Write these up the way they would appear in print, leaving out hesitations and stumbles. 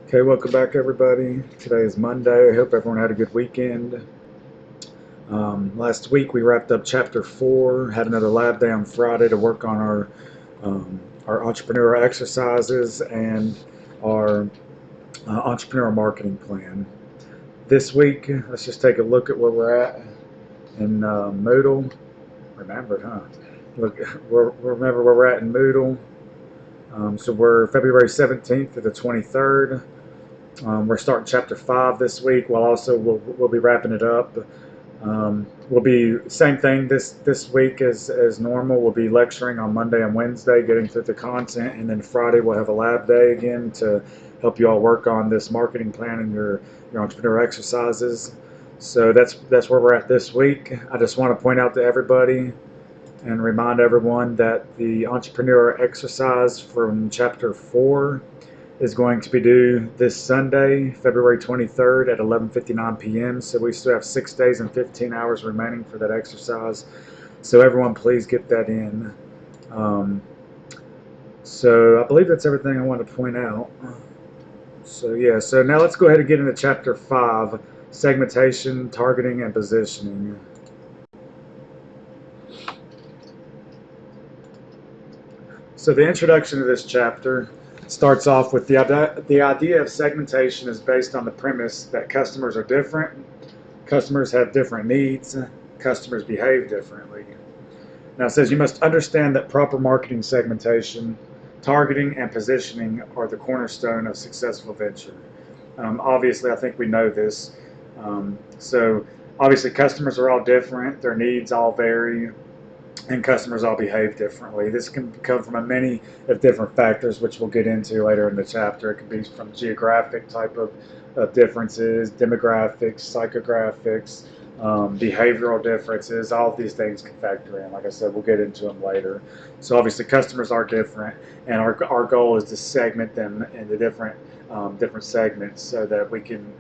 Okay, welcome back, everybody. Today is Monday. I hope everyone had a good weekend. Last week we wrapped up Chapter 4, had another lab day on Friday to work on our entrepreneur exercises and our entrepreneur marketing plan. This week, let's just take a look at where we're at in Moodle. Remembered, huh? Look, remember where we're at in Moodle. So we're February 17th to the 23rd. We're starting chapter 5 this week. We'll be wrapping it up. We'll be same thing this week as normal. We'll be lecturing on Monday and Wednesday, getting through the content, and then Friday we'll have a lab day again to help you all work on this marketing plan and your entrepreneur exercises. So that's where we're at this week. I just want to point out to everybody and remind everyone that the entrepreneur exercise from chapter 4 is going to be due this Sunday, February 23rd at 11:59 p.m. So we still have 6 days and 15 hours remaining for that exercise. So everyone, please get that in. Um, so I believe that's everything I want to point out. So yeah, so now let's go ahead and get into chapter 5, segmentation, targeting, and positioning. So the introduction to this chapter starts off with the idea of segmentation is based on the premise that customers are different, customers have different needs, customers behave differently. Now it says you must understand that proper marketing segmentation, targeting, and positioning are the cornerstone of successful venture. Obviously, I think we know this. So obviously, customers are all different, their needs all vary, and customers all behave differently. This can come from a many of different factors, which we'll get into later in the chapter. It could be from geographic type of differences, demographics, psychographics, behavioral differences. All of these things can factor in. Like I said, we'll get into them later. So obviously, customers are different, and our goal is to segment them into different segments so that we can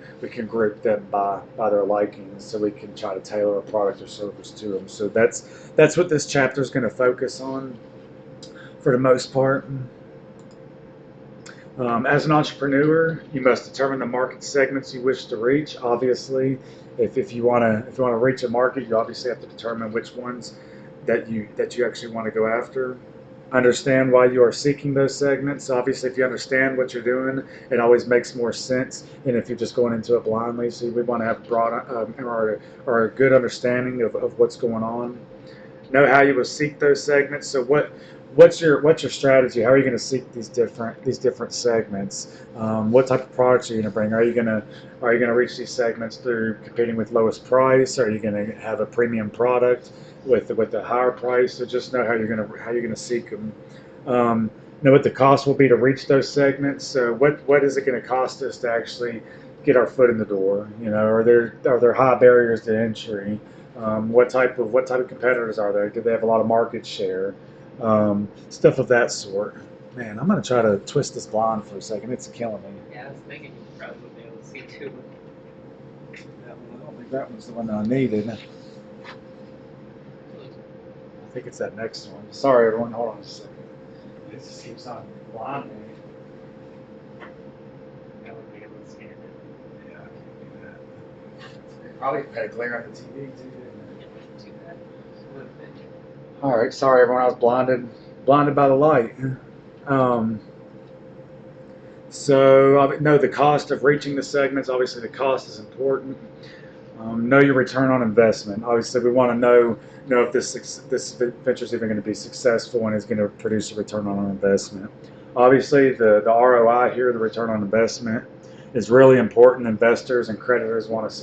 group them by their likings, so we can try to tailor a product or service to them. So that's what this chapter is going to focus on for the most part. As an entrepreneur, you must determine the market segments you wish to reach. Obviously, if you want to reach a market, you obviously have to determine which ones that you actually want to go after. Understand why you are seeking those segments. Obviously, if you understand what you're doing, it always makes more sense than if you're just going into it blindly. So we want to have broad or a good understanding of what's going on. Know how you will seek those segments. So what's your strategy? How are you going to seek these different segments? What type of products are you going to bring? Are you going to reach these segments through competing with lowest price? Are you going to have a premium product with a higher price? So just know how you're going to seek them. Know what the cost will be to reach those segments. So what is it going to cost us to actually get our foot in the door? Are there high barriers to entry? What type of competitors are there? Do they have a lot of market share? Stuff of that sort. Man, I'm gonna try to twist this blonde for a second. It's killing me. Yeah, I was thinking you probably would be able to see too. I don't think that one's the one that I needed. I think it's that next one. Sorry, everyone. Hold on a second. It just keeps on blinding me. I would be able to scan it. Yeah, I can't do that. Probably had to glare at the TV too. Yeah, too bad. Would have been. All right, sorry everyone. I was blinded by the light. Um, so know the cost of reaching the segments. Obviously, the cost is important. Know your return on investment. Obviously, we want to know if this venture is even going to be successful and is going to produce a return on investment. Obviously, the ROI here, the return on investment, is really important. Investors and creditors want to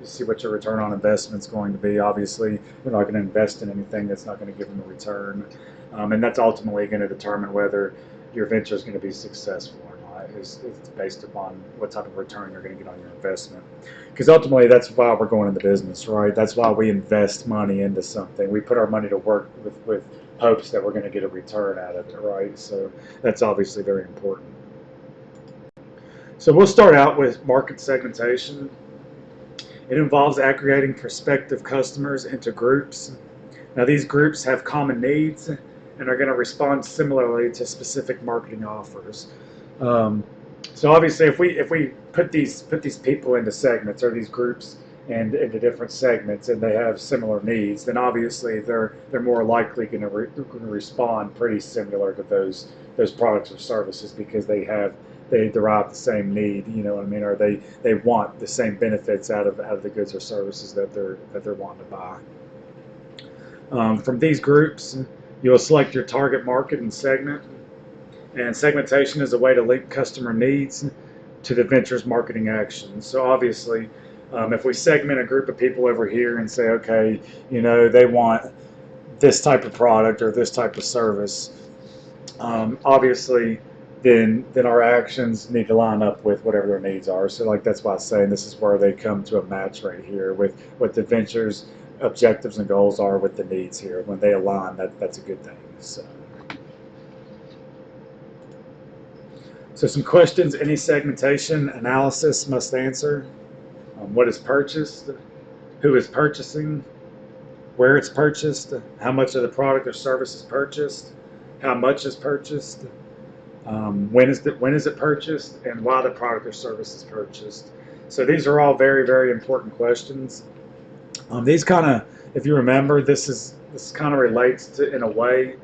see what your return on investment is going to be. Obviously, we're not going to invest in anything that's not going to give them a return, and that's ultimately going to determine whether your venture is going to be successful or not. It's based upon what type of return you're going to get on your investment. Because ultimately, that's why we're going into business, right? That's why we invest money into something. We put our money to work with hopes that we're going to get a return out of it, right? So that's obviously very important. So we'll start out with market segmentation. It involves aggregating prospective customers into groups. Now, these groups have common needs and are going to respond similarly to specific marketing offers. Um, So obviously, if we put these people into segments or these groups and into different segments, and they have similar needs, then obviously they're more likely going to respond pretty similar to those products or services because they derive the same need. You know what I mean? Or they want the same benefits out of the goods or services that they're wanting to buy. From these groups, you'll select your target market and segment. And segmentation is a way to link customer needs to the venture's marketing actions. So obviously, if we segment a group of people over here and say, okay, you know, they want this type of product or this type of service, obviously, then our actions need to line up with whatever their needs are. So like that's why I'm saying this is where they come to a match right here with what the venture's objectives and goals are with the needs here. When they align, that's a good thing. So some questions any segmentation analysis must answer. What is purchased? Who is purchasing? Where it's purchased? How much of the product or service is purchased? How much is purchased? When is it purchased? And why the product or service is purchased? So these are all very, very important questions. These kind of, if you remember, this kind of relates to, in a way,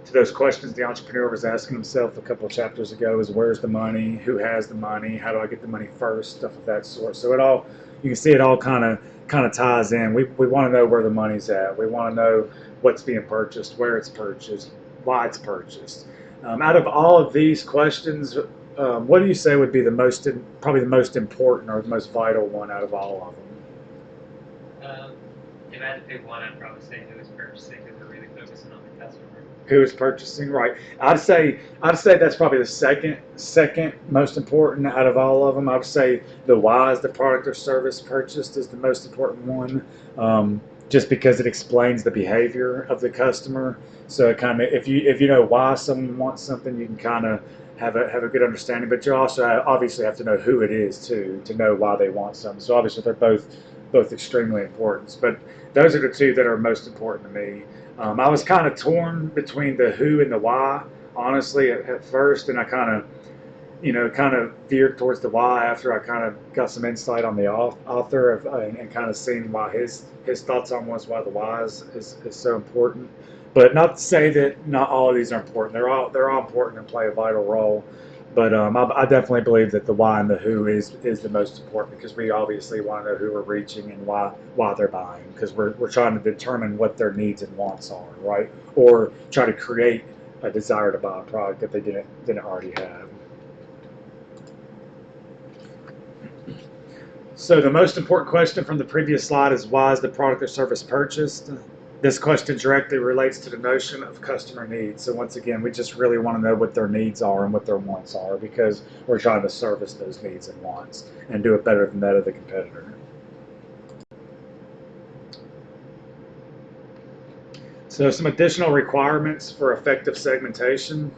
to those questions the entrepreneur was asking himself a couple of chapters ago: is where's the money, who has the money, how do I get the money first, stuff of that sort. So it all, you can see it all kind of ties in. We want to know where the money's at. We want to know what's being purchased, where it's purchased, why it's purchased. Out of all of these questions, what do you say would be probably the most important or the most vital one out of all of them? If I had to pick one, I'd probably say who is purchasing because we're really focusing on the customer. Who is purchasing, right? I'd say that's probably the second most important out of all of them. I would say the why is the product or service purchased is the most important one, just because it explains the behavior of the customer. So it kind of, if you know why someone wants something, you can kind of have a good understanding. But you also obviously have to know who it is too to know why they want something. So obviously they're both extremely important. But those are the two that are most important to me. I was kind of torn between the who and the why, honestly, at first, and I kind of veered towards the why after I kind of got some insight on the author and kind of seen why his thoughts on why the why is so important. But not to say that not all of these are important. They're all important and play a vital role. But I definitely believe that the why and the who is the most important because we obviously want to know who we're reaching and why they're buying because we're trying to determine what their needs and wants are, right? Or try to create a desire to buy a product that they didn't already have. So the most important question from the previous slide is why is the product or service purchased? This question directly relates to the notion of customer needs. So once again, we just really want to know what their needs are and what their wants are because we're trying to service those needs and wants and do it better than that of the competitor. So some additional requirements for effective segmentation.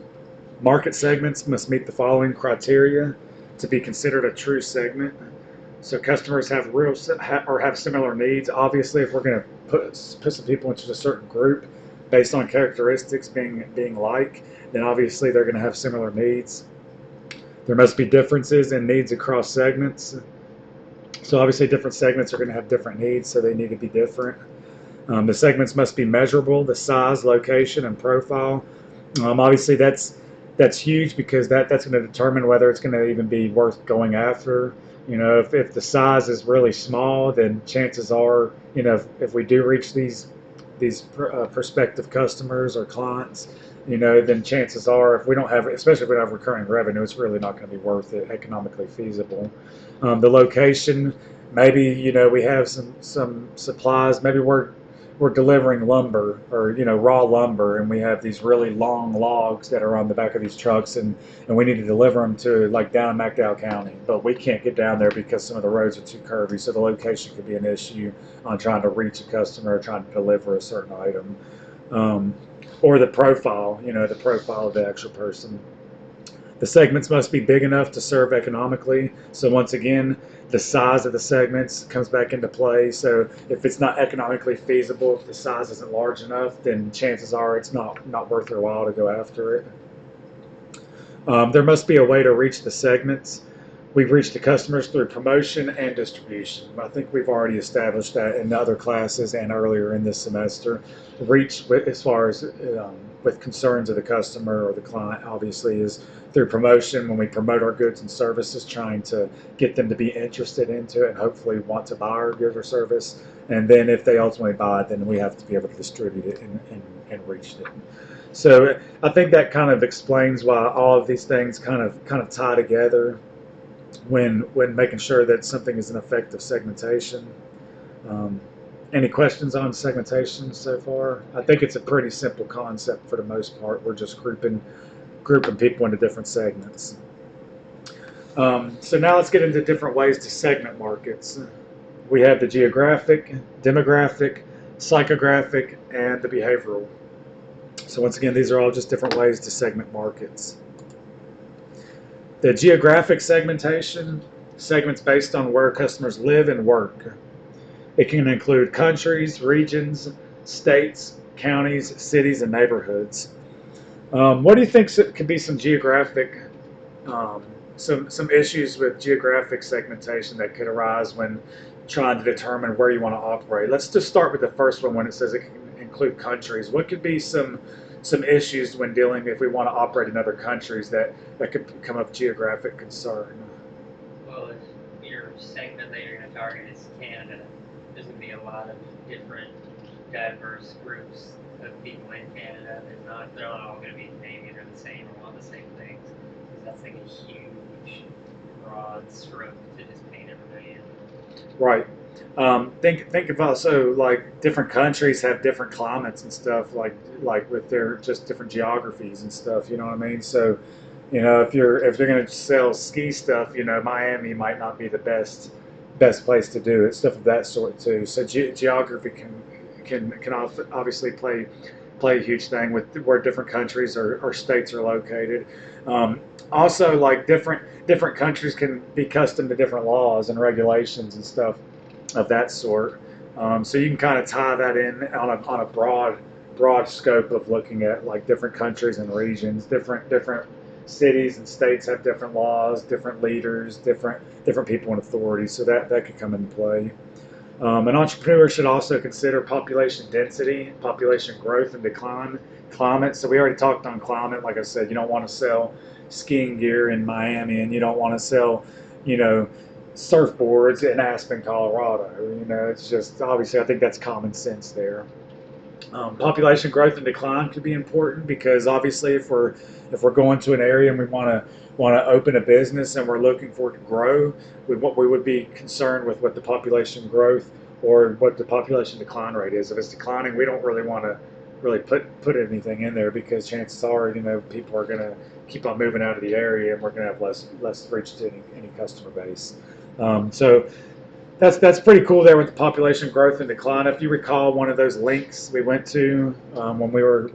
Market segments must meet the following criteria to be considered a true segment. So customers have similar needs. Obviously, if we're going to put some people into a certain group based on characteristics being like, then obviously they're going to have similar needs. There must be differences in needs across segments. So obviously different segments are going to have different needs, so they need to be different. The segments must be measurable, the size, location, and profile. Obviously that's huge because that's going to determine whether it's going to even be worth going after. You know, if the size is really small, then chances are, you know, if we do reach these prospective customers or clients, you know, then chances are if we don't have, especially if we don't have recurring revenue, it's really not going to be worth it, economically feasible. The location, maybe, you know, we have some supplies, maybe we're delivering lumber or, you know, raw lumber, and we have these really long logs that are on the back of these trucks, and we need to deliver them to like down in McDowell County, but we can't get down there because some of the roads are too curvy, so the location could be an issue on trying to reach a customer or trying to deliver a certain item. Or the profile, you know, the profile of the actual person. The segments must be big enough to serve economically. So once again, the size of the segments comes back into play. So if it's not economically feasible, if the size isn't large enough, then chances are it's not worth their while to go after it. There must be a way to reach the segments. We've reached the customers through promotion and distribution. I think we've already established that in the other classes and earlier in this semester. Reach as far as with concerns of the customer or the client, obviously, is through promotion when we promote our goods and services, trying to get them to be interested into it and hopefully want to buy our good or service. And then if they ultimately buy it, then we have to be able to distribute it and reach them. So I think that kind of explains why all of these things kind of tie together when making sure that something is an effective segmentation. Um, any questions on segmentation so far? I think it's a pretty simple concept for the most part. We're just grouping people into different segments. So now let's get into different ways to segment markets. We have the geographic, demographic, psychographic, and the behavioral. So once again, these are all just different ways to segment markets. The geographic segmentation segments based on where customers live and work. It can include countries, regions, states, counties, cities, and neighborhoods. What do you think could be some geographic, some issues with geographic segmentation that could arise when trying to determine where you want to operate? Let's just start with the first one when it says it can include countries. What could be some issues when dealing if we want to operate in other countries that could become of geographic concern? Well, if your segment that you're going to target is Canada, there's going to be a lot of different diverse groups of people in Canada. They're not all going to be maybe they're the same or want the same things. Because that's like a huge, broad stroke to just paint everybody in. Right. Think of also like different countries have different climates and stuff like with their just different geographies and stuff. You know what I mean? So, if they're going to sell ski stuff, Miami might not be the best place to do it. Stuff of that sort too. So geography can obviously play a huge thing with where different countries or states are located. Also, like different countries can be custom to different laws and regulations and stuff of that sort. So you can kind of tie that in on a broad scope of looking at like different countries and regions, different cities and states have different laws, different leaders, different people in authority. So that could come into play. An entrepreneur should also consider population density, population growth and decline, climate. So we already talked on climate. Like I said, you don't want to sell skiing gear in Miami, and you don't want to sell, surfboards in Aspen, Colorado. It's just obviously I think that's common sense there. Population growth and decline could be important because obviously if we're going to an area and we want to open a business and we're looking for it to grow, we would be concerned with what the population growth or what the population decline rate is. If it's declining, we don't really want to really put anything in there because chances are people are going to keep on moving out of the area and we're going to have less reach to any customer base. So that's pretty cool there with the population growth and decline. If you recall, one of those links we went to when we were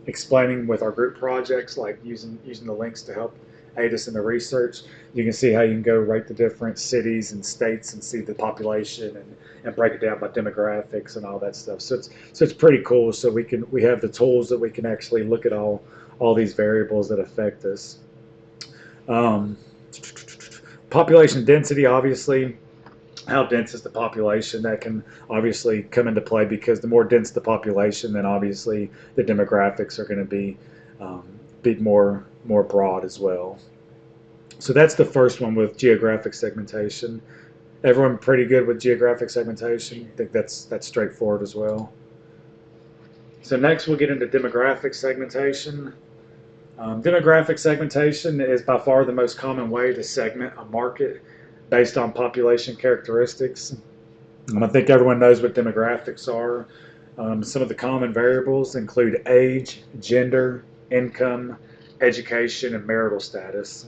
explaining with our group projects, like using the links to help aid us in the research, you can see how you can go rate the different cities and states and see the population and break it down by demographics and all that stuff. So it's pretty cool. So we have the tools that we can actually look at all these variables that affect us. Population density, obviously. How dense is the population? That can obviously come into play because the more dense the population, then obviously the demographics are going to be more broad as well. So that's the first one with geographic segmentation. Everyone pretty good with geographic segmentation? I think that's straightforward as well. So next we'll get into demographic segmentation. Demographic segmentation is by far the most common way to segment a market based on population characteristics. I think everyone knows what demographics are. Some of the common variables include age, gender, income, education, and marital status.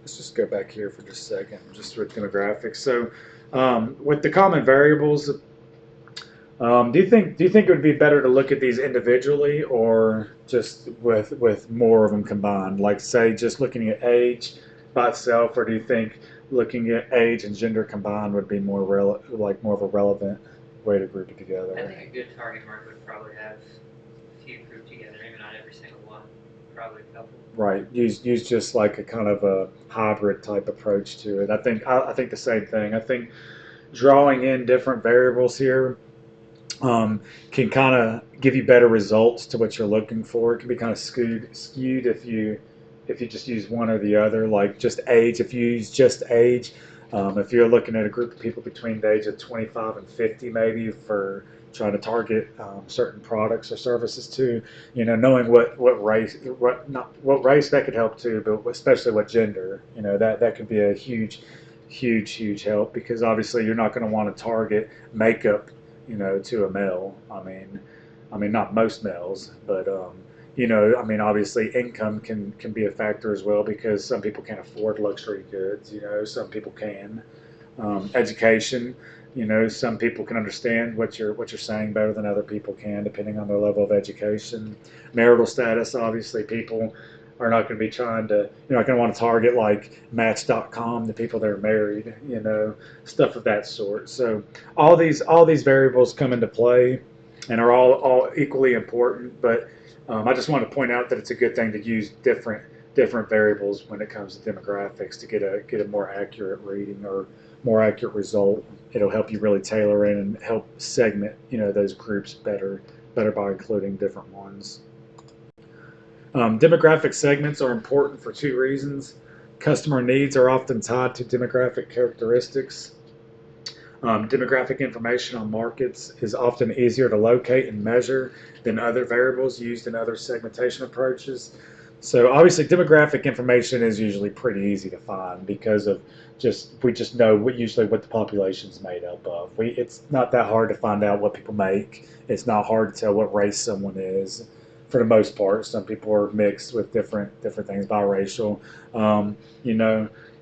Let's just go back here for just a second, just with demographics. So with the common variables, do you think it would be better to look at these individually or just with more of them combined? Like say just looking at age by itself, or do you think looking at age and gender combined would be more of a relevant way to group it together? I think a good target market would probably have few grouped together, maybe not every single one, probably a couple. Right. Use just like a kind of a hybrid type approach to it. I think the same thing. I think drawing in different variables here can kind of give you better results to what you're looking for. It can be kind of skewed if you just use one or the other. Like just age. If you use just age, if you're looking at a group of people between the age of 25 and 50, maybe for trying to target certain products or services to, knowing what race, what race that could help too, but especially what gender, that could be a huge help because obviously you're not going to want to target makeup, to a male. I mean, not most males, but obviously income can be a factor as well because some people can't afford luxury goods. Some people can. Education, some people can understand what you're saying better than other people can, depending on their level of education. Marital status, obviously, people are not going to be trying to, you're not going to want to target like Match.com, the people that are married, stuff of that sort. So all these variables come into play, and are all equally important. But I just want to point out that it's a good thing to use different variables when it comes to demographics to get a more accurate reading or more accurate result. It'll help you really tailor in and help segment those groups better by including different ones. Demographic segments are important for two reasons. Customer needs are often tied to demographic characteristics. Demographic information on markets is often easier to locate and measure than other variables used in other segmentation approaches. So obviously demographic information is usually pretty easy to find because of we just know usually what the population is made up of. It's not that hard to find out what people make. It's not hard to tell what race someone is for the most part. Some people are mixed with different things, biracial.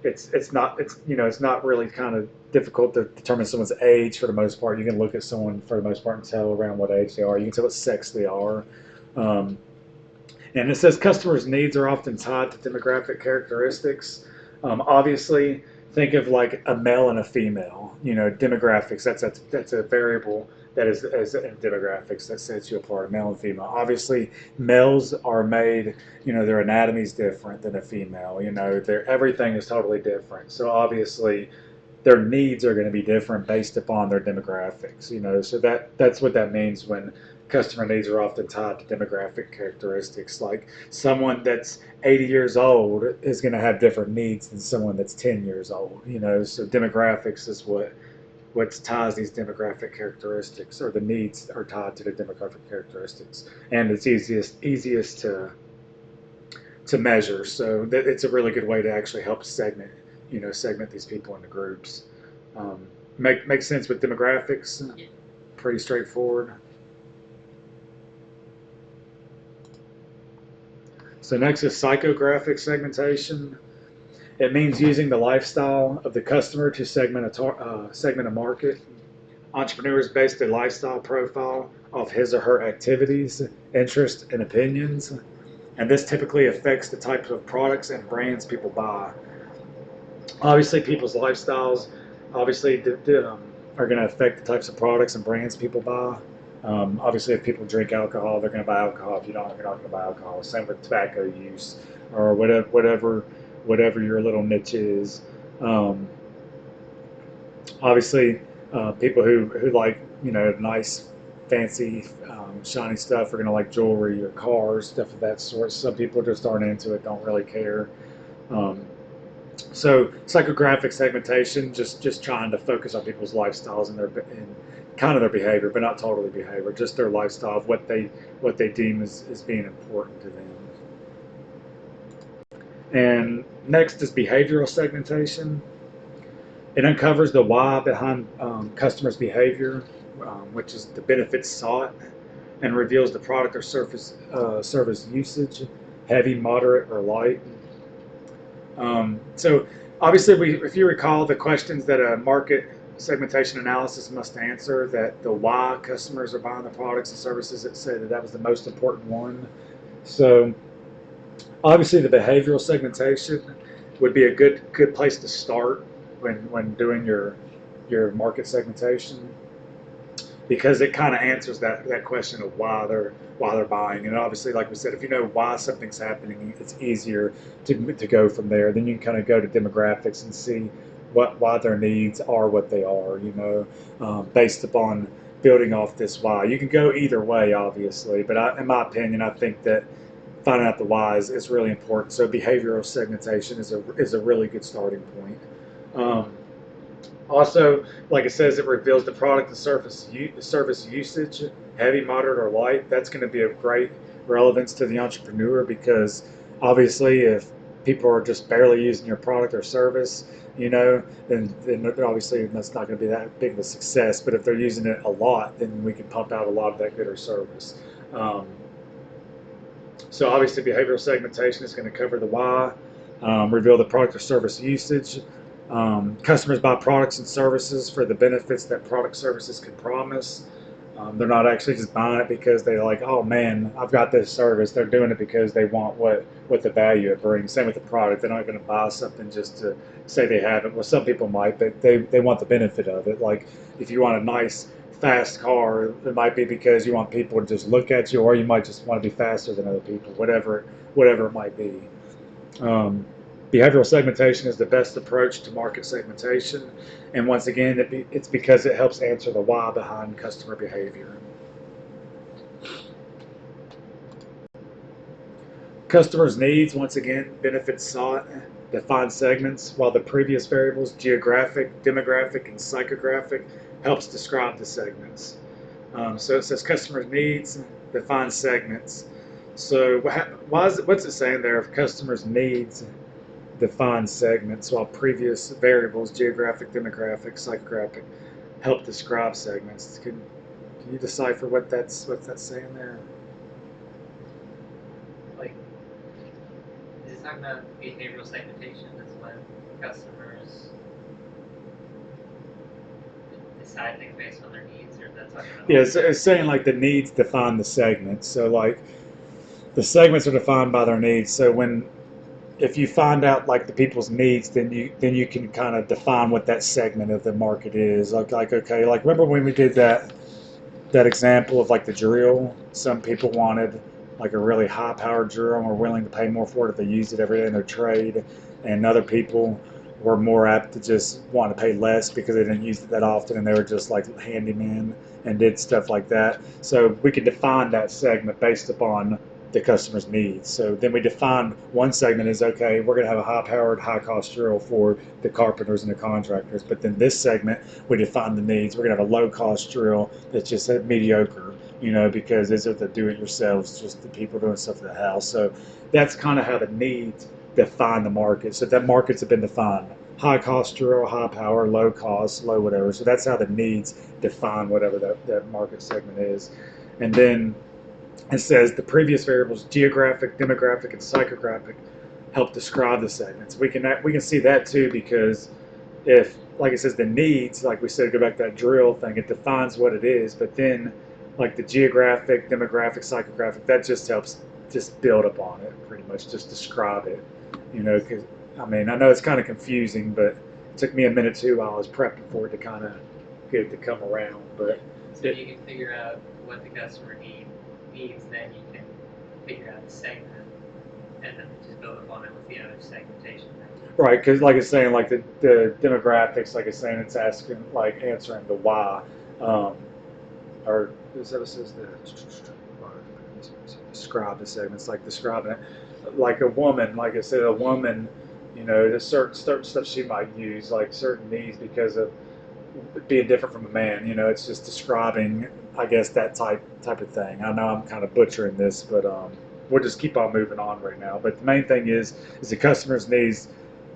It's not really kind of difficult to determine someone's age for the most part. You can look at someone for the most part and tell around what age they are. You can tell what sex they are. And it says customers' needs are often tied to demographic characteristics. Obviously, think of like a male and a female. Demographics. That's a variable that is in demographics that sets you apart, male and female. Obviously, males are made. Their anatomy is different than a female. Everything is totally different. So obviously, their needs are going to be different based upon their demographics. So that's what that means when customer needs are often tied to demographic characteristics. Like someone that's 80 years old is going to have different needs than someone that's 10 years old. So demographics is what ties these demographic characteristics, or the needs are tied to the demographic characteristics, and it's easiest to measure. So it's a really good way to actually help segment these people into groups. Makes sense with demographics. Pretty straightforward. So next is psychographic segmentation. It means using the lifestyle of the customer to segment a market. Entrepreneurs base their lifestyle profile off his or her activities, interests, and opinions, and this typically affects the types of products and brands people buy. Obviously, people's lifestyles are going to affect the types of products and brands people buy. Obviously, if people drink alcohol, they're going to buy alcohol. If you don't, you're not going to buy alcohol. Same with tobacco use or whatever your little niche is. Obviously, people who like nice, fancy, shiny stuff are going to like jewelry or cars, stuff of that sort. Some people just aren't into it, don't really care. So psychographic segmentation, just trying to focus on people's lifestyles and kind of their behavior, but not totally behavior, just their lifestyle of what they deem as being important to them. And next is behavioral segmentation. It uncovers the why behind customers' behavior, which is the benefits sought, and reveals the product or service usage, heavy, moderate, or light. So obviously, if you recall the questions that a market segmentation analysis must answer, that the why customers are buying the products and services, it said that was the most important one. So obviously, the behavioral segmentation would be a good place to start when doing your market segmentation. because it kind of answers that question of why they're buying. And obviously, like we said, if you know why something's happening, it's easier to go from there. Then you can kind of go to demographics and see why their needs are what they are. Based upon building off this why. You can go either way, obviously, but in my opinion, I think that finding out the whys is really important. So behavioral segmentation is a really good starting point. Also, like it says, it reveals the product and service usage, heavy, moderate, or light. That's going to be of great relevance to the entrepreneur because obviously, if people are just barely using your product or service, then obviously that's not going to be that big of a success. But if they're using it a lot, then we can pump out a lot of that good or service. Um, so obviously, behavioral segmentation is going to cover the why, reveal the product or service usage. Customers buy products and services for the benefits that product services can promise. They're not actually just buying it because they're like, oh man, I've got this service. They're doing it because they want what the value it brings. Same with the product. They're not going to buy something just to say they have it. Well, some people might, but they want the benefit of it. Like if you want a nice, fast car, it might be because you want people to just look at you, or you might just want to be faster than other people, whatever it might be. Um, Behavioral segmentation is the best approach to market segmentation, and once again, it's because it helps answer the why behind customer behavior. Customers' needs, once again, benefits sought, define segments, while the previous variables, geographic, demographic, and psychographic, helps describe the segments. So it says customers' needs, define segments. So what's it saying there? If customers' needs define segments, while previous variables, geographic, demographic, psychographic, help describe segments. Can you decipher what that's saying there? Like, is it talking about behavioral segmentation? That's when customers decide things based on their needs, or that's talking about? Yeah, it's saying like the needs define the segments. So like the segments are defined by their needs. So when if you find out like the people's needs, then you can kind of define what that segment of the market is. Like okay, like remember when we did that example of like the drill? Some people wanted like a really high powered drill and were willing to pay more for it if they used it every day in their trade, and other people were more apt to just want to pay less because they didn't use it that often and they were just like handymen and did stuff like that. So we could define that segment based upon the customer's needs. So then we define one segment as okay, we're going to have a high powered, high cost drill for the carpenters and the contractors. But then this segment, we define the needs. We're going to have a low cost drill that's just mediocre, because these are the do it yourselves, just the people doing stuff in the house. So that's kind of how the needs define the market. So that markets have been defined. High cost drill, high power, low cost, low whatever. So that's how the needs define whatever that market segment is. And then it says the previous variables, geographic, demographic, and psychographic, help describe the segments. We can see that too because if, like it says, the needs, like we said, go back to that drill thing, it defines what it is, but then like the geographic, demographic, psychographic, that just helps just build upon it, pretty much just describe it. Because I mean, I know it's kind of confusing, but it took me a minute too while I was prepping for it to kind of get it to come around. But So you can figure out what the customer needs, then you can figure out the segment, and then just build upon it with the other segmentation. right, because like it's saying, like the demographics, like it's saying, it's asking, like answering the why, or is that what it says describe the segments, like describing it, like a woman, like I said, a woman, there's certain stuff she might use, like certain needs because of being different from a man. It's just describing, I guess, that type of thing. I know I'm kind of butchering this, but we'll just keep on moving on right now. But the main thing is the customer's needs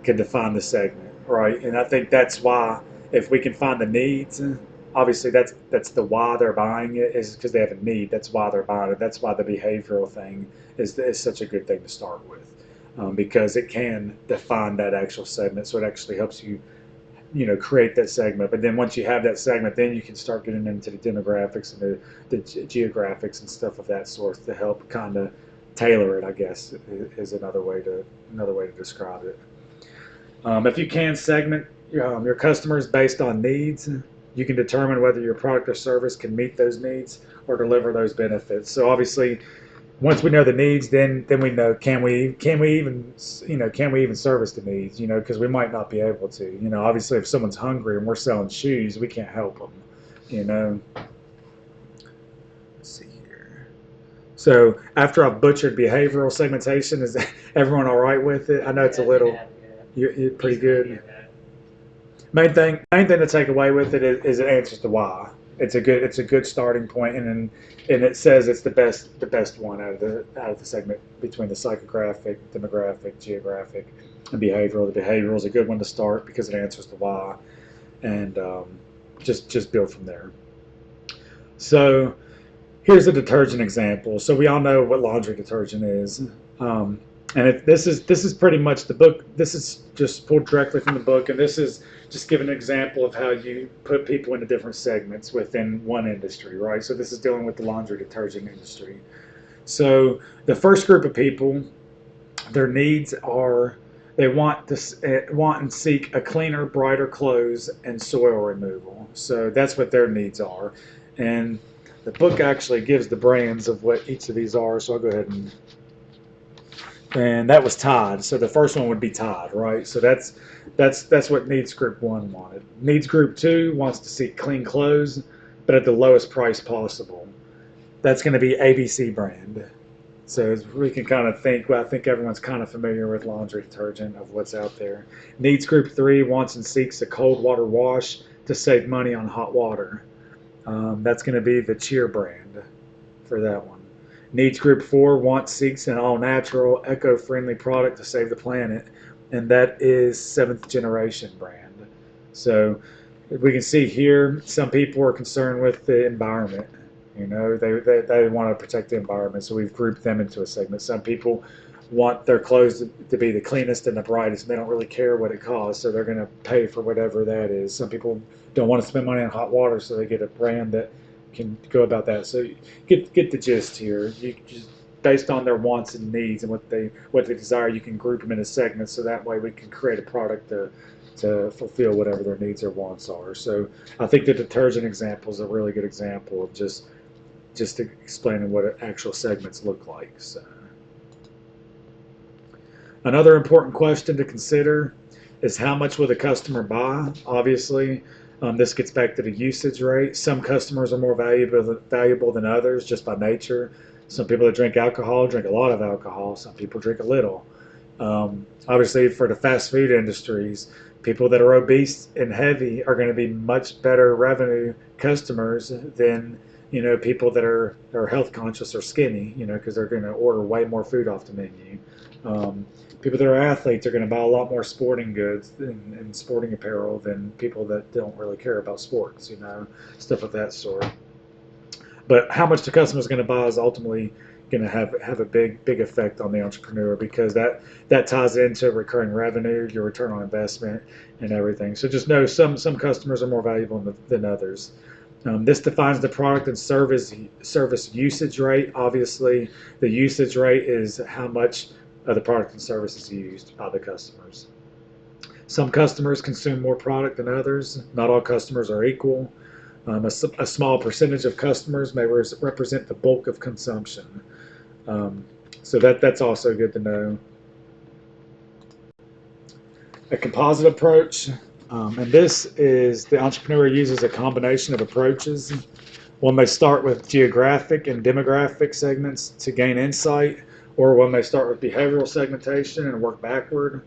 can define the segment, right? And I think that's why if we can find the needs, obviously that's the why they're buying it is because they have a need. That's why they're buying it. That's why the behavioral thing is such a good thing to start with. Because it can define that actual segment, so it actually helps you create that segment. But then once you have that segment, then you can start getting into the demographics and the geographics and stuff of that sort to help kind of tailor it, I guess, is another way to describe it. If you can segment your customers based on needs, you can determine whether your product or service can meet those needs or deliver those benefits. So obviously, once we know the needs, then we know can we even can we even service the needs, because we might not be able to. Obviously, if someone's hungry and we're selling shoes, we can't help them. Let's see here. So after I've butchered behavioral segmentation, is everyone all right with it? I know it's a little. You're pretty good. Main thing to take away with it is it answers the why. It's a good starting point, and it says it's the best one out of the segment between the psychographic, demographic, geographic, and behavioral. The behavioral is a good one to start because it answers the why, and just build from there. So here's a detergent example. So we all know what laundry detergent is. And this is pretty much the book. This is just pulled directly from the book, and this is just giving an example of how you put people into different segments within one industry, right? So this is dealing with the laundry detergent industry. So the first group of people, their needs are they want and seek a cleaner, brighter clothes and soil removal. So that's what their needs are, and the book actually gives the brands of what each of these are. So I'll go ahead and that was Tide. So the first one would be Tide, right? So that's what Needs Group 1 wanted. Needs Group 2 wants to see clean clothes, but at the lowest price possible. That's going to be ABC brand. So as we can kind of think, well, I think everyone's kind of familiar with laundry detergent of what's out there. Needs Group 3 wants and seeks a cold water wash to save money on hot water. That's going to be the Cheer brand for that one. Needs Group 4 wants, seeks an all-natural, eco-friendly product to save the planet, and that is 7th Generation brand. So we can see here some people are concerned with the environment. They want to protect the environment, so we've grouped them into a segment. Some people want their clothes to be the cleanest and the brightest, and they don't really care what it costs, so they're going to pay for whatever that is. Some people don't want to spend money on hot water, so they get a brand that can go about that. So get the gist here. You just based on their wants and needs and what they desire, you can group them into segments, so that way we can create a product to fulfill whatever their needs or wants are. So I think the detergent example is a really good example of just explaining what actual segments look like. So another important question to consider is how much will the customer buy? Obviously, this gets back to the usage rate. Some customers are more valuable than others just by nature. Some people that drink alcohol drink a lot of alcohol. Some people drink a little. Obviously, for the fast food industries, people that are obese and heavy are going to be much better revenue customers than people that are health conscious or skinny, because they're going to order way more food off the menu. People that are athletes are going to buy a lot more sporting goods and sporting apparel than people that don't really care about sports, stuff of that sort. But how much the customer is going to buy is ultimately going to have a big effect on the entrepreneur, because that ties into recurring revenue, your return on investment, and everything. So just know some customers are more valuable than others. This defines the product and service usage rate. Obviously, the usage rate is how much of the product and service is used by the customers. Some customers consume more product than others. Not all customers are equal. A small percentage of customers may represent the bulk of consumption. So that's also good to know. A composite approach. And this is the entrepreneur uses a combination of approaches. One may start with geographic and demographic segments to gain insight, or one may start with behavioral segmentation and work backward.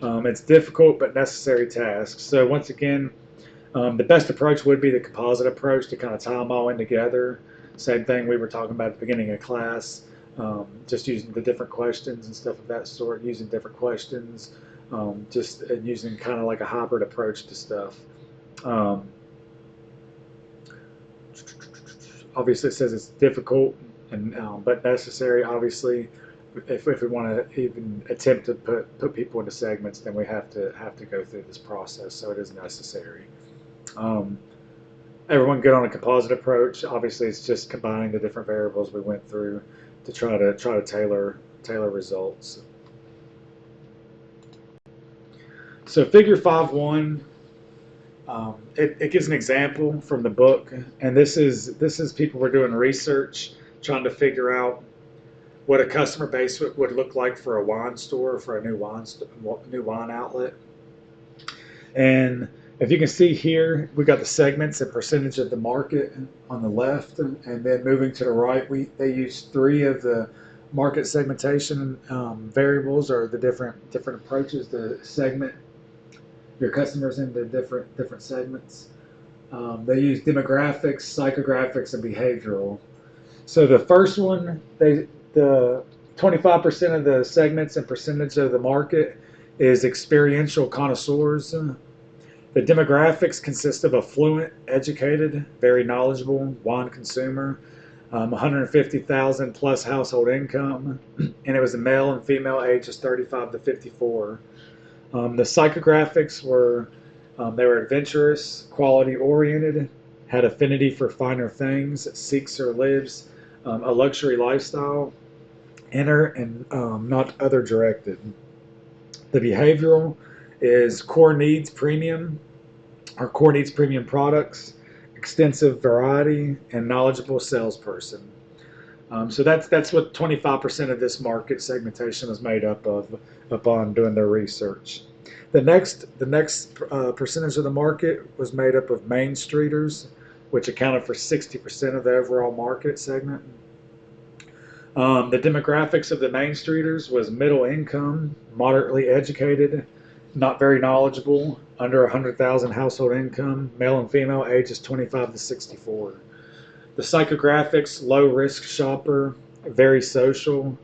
It's difficult but necessary task. So once again, the best approach would be the composite approach to kind of tie them all in together. Same thing we were talking about at the beginning of class, just using the different questions and stuff of that sort, using different questions. Just using kind of like a hybrid approach to stuff. Obviously, it says it's difficult but necessary. Obviously, if we want to even attempt to put people into segments, then we have to go through this process. So it is necessary. Everyone good on a composite approach. Obviously, it's just combining the different variables we went through to try to tailor results. So figure 5.1 It gives an example from the book, and this is people were doing research trying to figure out what a customer base would look like for a wine store, for a new wine outlet. And if you can see here, we got the segments and percentage of the market on the left, and then moving to the right, they use three of the market segmentation variables, or the different approaches to segment your customers into different segments. They use demographics, psychographics, and behavioral. So the first one, the 25% of the segments and percentage of the market is experiential connoisseurs. The demographics consist of affluent, educated, very knowledgeable wine consumer, 150,000 plus household income, and it was a male and female ages 35 to 54. The psychographics were they were adventurous, quality oriented, had affinity for finer things, seeks or lives a luxury lifestyle, inner and not other directed. The behavioral is core needs premium, or core needs premium products, extensive variety, and knowledgeable salesperson. So that's what 25% of this market segmentation is made up of upon doing their research. The next percentage of the market was made up of Main Streeters, which accounted for 60% of the overall market segment. The demographics of the Main Streeters was middle income, moderately educated, not very knowledgeable, under 100,000 household income, male and female, ages 25 to 64. The psychographics, low risk shopper, very social,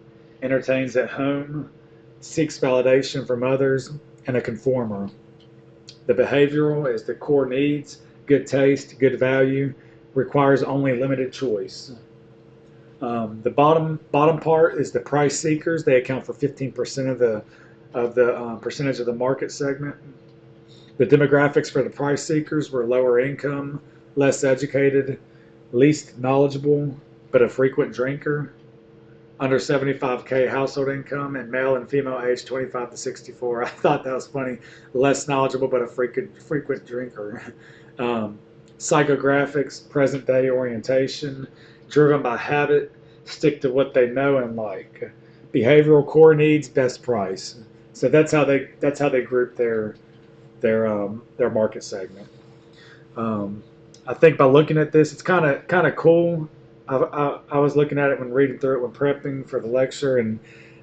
entertains at home, seeks validation from others, and a conformer. The behavioral is the core needs, good taste, good value, requires only limited choice. The bottom part is the price seekers. They account for 15% of the percentage of the market segment. The demographics for the price seekers were lower income, less educated, least knowledgeable, but a frequent drinker, under 75K household income, and male and female age 25 to 64. I thought that was funny. Less knowledgeable, but a frequent drinker. Psychographics, present day orientation, driven by habit, stick to what they know and like. Behavioral, core needs, best price. So that's how they group their market segment. I think by looking at this, it's kind of cool. I was looking at it when reading through it when prepping for the lecture, and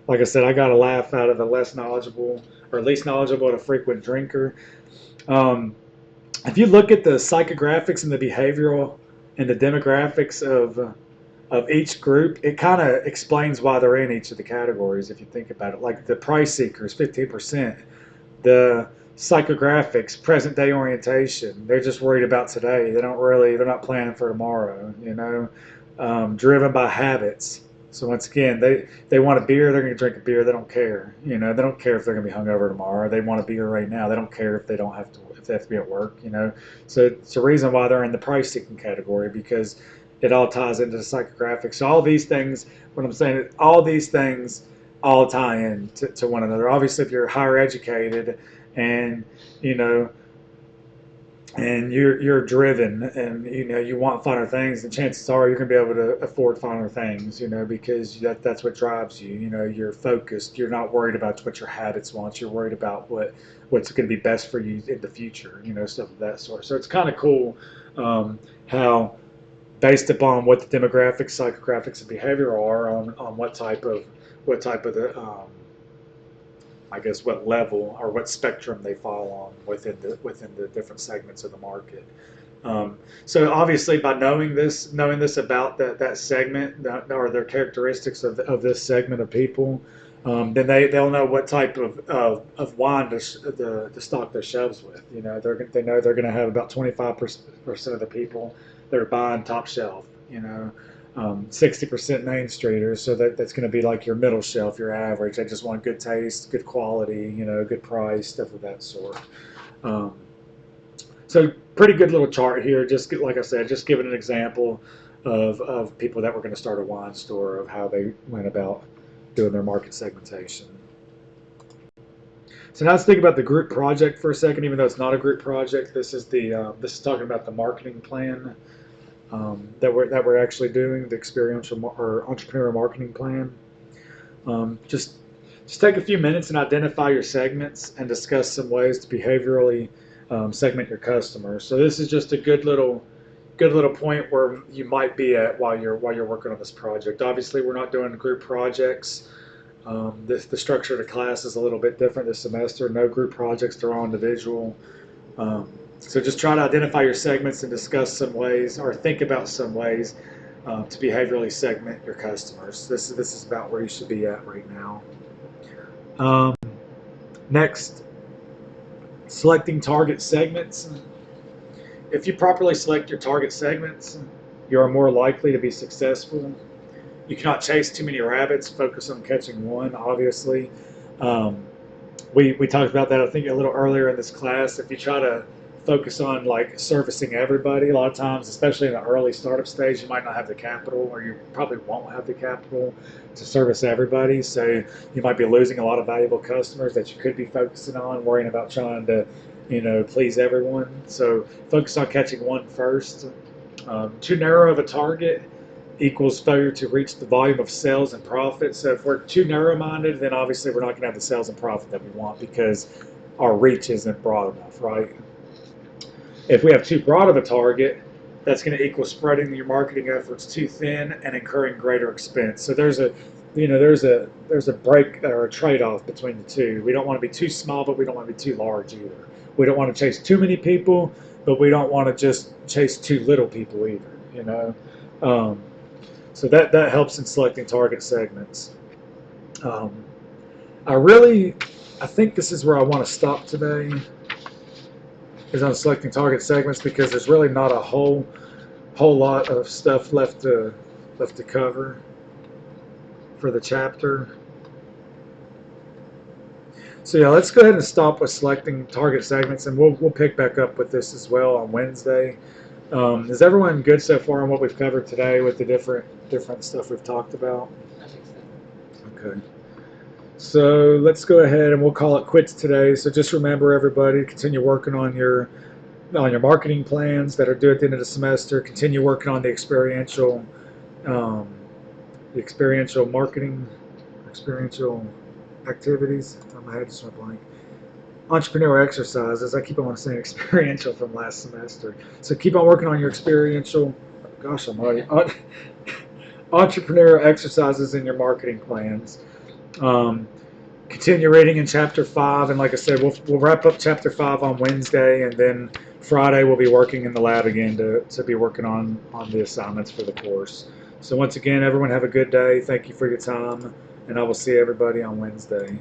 like I said, I got a laugh out of the less knowledgeable or least knowledgeable and a frequent drinker. If you look at the psychographics and the behavioral and the demographics of each group, it kind of explains why they're in each of the categories. If you think about it, like the price seekers, 15%, the psychographics, present day orientation, they're just worried about today. They're not planning for tomorrow. Driven by habits. So once again, they want a beer, they're going to drink a beer. They don't care. They don't care if they're going to be hungover tomorrow. They want a beer right now. They don't care if they have to be at work. So it's a reason why they're in the price seeking category, because it all ties into the psychographics. So all these things, what I'm saying, all these things all tie in to one another. Obviously, if you're higher educated and and you're driven, and you want finer things, and chances are you're going to be able to afford finer things, because that's what drives you. You're focused. You're not worried about what your habits want. You're worried about what's going to be best for you in the future. Stuff of that sort. So it's kind of cool how, based upon what the demographics, psychographics, and behavioral are on what type of the I guess what level or what spectrum they fall on within the different segments of the market. So obviously, by knowing this about that segment, or their characteristics of this segment of people, then they'll know what type of wine to stock their shelves with. They know they're going to have about 25% of the people that are buying top shelf. 60% Main Streeters, so that's going to be like your middle shelf, your average. They just want good taste, good quality, good price, stuff of that sort. So pretty good little chart here. Just like I said, just giving an example of people that were going to start a wine store, of how they went about doing their market segmentation. So now let's think about the group project for a second. Even though it's not a group project, this is this is talking about the marketing plan that we're actually doing, the or entrepreneur marketing plan. Just take a few minutes and identify your segments and discuss some ways to behaviorally segment your customers. So this is just a good little point where you might be at while you're working on this project. Obviously, we're not doing group projects. The structure of the class is a little bit different this semester. No group projects; they're all individual. So just try to identify your segments and discuss some ways, or think about some ways to behaviorally segment your customers. This is about where you should be at right now. Um, Next, selecting target segments. If you properly select your target segments, you are more likely to be successful. You cannot chase too many rabbits. Focus on catching one, obviously. Um, we talked about that, I think, a little earlier in this class. If you try to focus on like servicing everybody, a lot of times, especially in the early startup stage, you might not have the capital, or you probably won't have the capital to service everybody. So you might be losing a lot of valuable customers that you could be focusing on, worrying about trying to, please everyone. So focus on catching one first. Too narrow of a target equals failure to reach the volume of sales and profit. So if we're too narrow-minded, then obviously we're not going to have the sales and profit that we want because our reach isn't broad enough, right? If we have too broad of a target, that's going to equal spreading your marketing efforts too thin and incurring greater expense. So there's a break or a trade-off between the two. We don't want to be too small, but we don't want to be too large either. We don't want to chase too many people, but we don't want to just chase too little people either. So that helps in selecting target segments. Um, I think this is where I want to stop today, is on selecting target segments, because there's really not a whole lot of stuff left to cover for the chapter. So yeah, let's go ahead and stop with selecting target segments, and we'll pick back up with this as well on Wednesday. Is everyone good so far on what we've covered today with the different stuff we've talked about? I think so. Okay. So let's go ahead and we'll call it quits today. So just remember, everybody, continue working on your marketing plans that are due at the end of the semester. Continue working on the experiential marketing, experiential activities. My head just went blank. Entrepreneur exercises. I keep on saying experiential from last semester. So keep on working on your experiential. Gosh almighty. Entrepreneur exercises in your marketing plans. Continue reading in chapter 5, and like I said, we'll wrap up chapter 5 on Wednesday, and then Friday we'll be working in the lab again to be working on the assignments for the course. So once again, everyone have a good day. Thank you for your time, and I will see everybody on Wednesday.